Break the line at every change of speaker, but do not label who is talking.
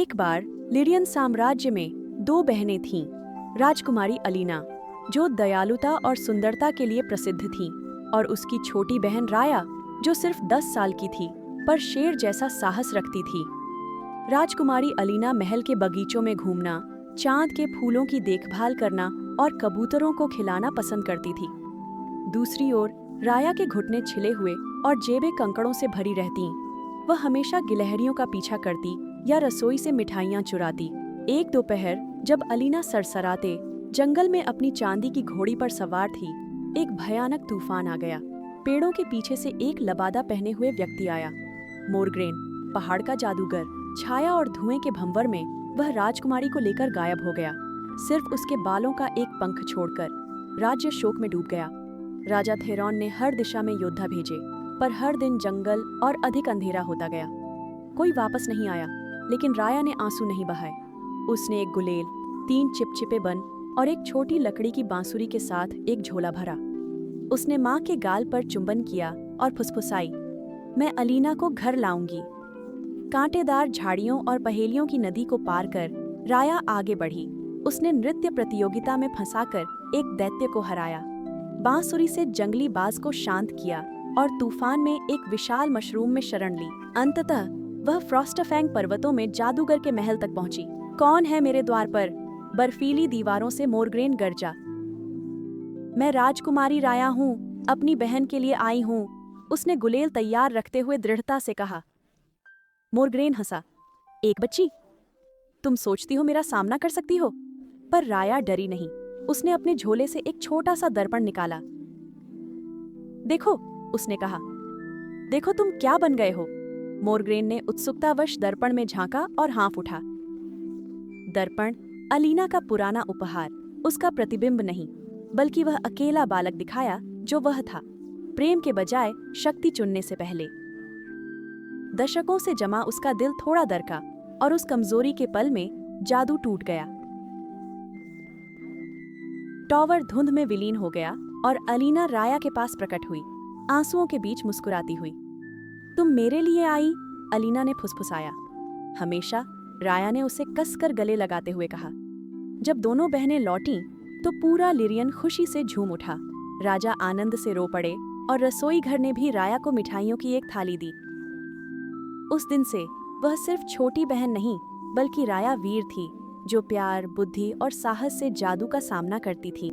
एक बार लिरियन साम्राज्य में दो बहनें थीं। राजकुमारी अलीना, जो दयालुता और सुंदरता के लिए प्रसिद्ध थी, और उसकी छोटी बहन राया, जो सिर्फ 10 साल की थी पर शेर जैसा साहस रखती थी। राजकुमारी अलीना महल के बगीचों में घूमना, चांद के फूलों की देखभाल करना और कबूतरों को खिलाना पसंद करती थी। दूसरी ओर राया के घुटने छिले हुए और जेबें कंकड़ों से भरी रहतीं। वह हमेशा गिलहरियों का पीछा करती या रसोई से मिठाइयाँ चुराती। एक दोपहर जब अलीना सरसराते जंगल में अपनी चांदी की घोड़ी पर सवार थी, एक भयानक तूफान आ गया। पेड़ों के पीछे से एक लबादा पहने हुए व्यक्ति आया। मोरग्रेन, पहाड़ का जादूगर, छाया और धुएं के भंवर में वह राजकुमारी को लेकर गायब हो गया, सिर्फ उसके बालों का एक पंख छोड़कर। राज्य शोक में डूब गया। राजा थेरौन ने हर दिशा में योद्धा भेजे, पर हर दिन जंगल और अधिक अंधेरा होता गया। कोई वापस नहीं आया, लेकिन राया ने आंसू नहीं बहाए। उसने एक गुलेल, 3 चिपचिपे बन और एक छोटी लकड़ी की बांसुरी के साथ एक झोला भरा। उसने माँ के गाल पर चुंबन किया और फुसफुसाई, मैं अलीना को घर लाऊंगी। कांटेदार झाड़ियों और पहेलियों की नदी को पार कर राया आगे बढ़ी। उसने नृत्य प्रतियोगिता में फंसाकर एक दैत्य को हराया, बांसुरी से जंगली बाज को शांत किया और तूफान में एक विशाल मशरूम में शरण ली। अंततः वह फ्रॉस्टफैंग पर्वतों में जादूगर के महल तक पहुंची। कौन है मेरे द्वार पर? बर्फीली दीवारों से मोरग्रेन गरजा। मैं राजकुमारी राया हूँ, अपनी बहन के लिए आई हूँ, उसने गुलेल तैयार रखते हुए दृढ़ता से कहा। मोरग्रेन हंसा, एक बच्ची, तुम सोचती हो मेरा सामना कर सकती हो? पर राया डरी नहीं। उसने अपने झोले से एक छोटा सा दर्पण निकाला। देखो, उसने कहा, देखो तुम क्या बन गए हो। मोरग्रेन ने उत्सुकतावश दर्पण में झांका और हाँफ उठा। दर्पण अलीना का पुराना उपहार, उसका प्रतिबिंब नहीं, बल्कि वह अकेला बालक दिखाया जो वह था, प्रेम के बजाय शक्ति चुनने से पहले। दशकों से जमा उसका दिल थोड़ा दरका, और उस कमजोरी के पल में जादू टूट गया। टॉवर धुंध में विलीन हो गया और अलीना राया के पास प्रकट हुई, आंसुओं के बीच मुस्कुराती हुई। तुम मेरे लिए आई? अलीना ने फुसफुसाया। हमेशा, राया ने उसे कसकर गले लगाते हुए कहा। जब दोनों बहनें लौटीं, तो पूरा लिरियन खुशी से झूम उठा। राजा आनंद से रो पड़े और रसोई घर ने भी राया को मिठाइयों की एक थाली दी। उस दिन से वह सिर्फ छोटी बहन नहीं, बल्कि राया वीर थी, जो प्यार, बुद्धि और साहस से जादू का सामना करती थी।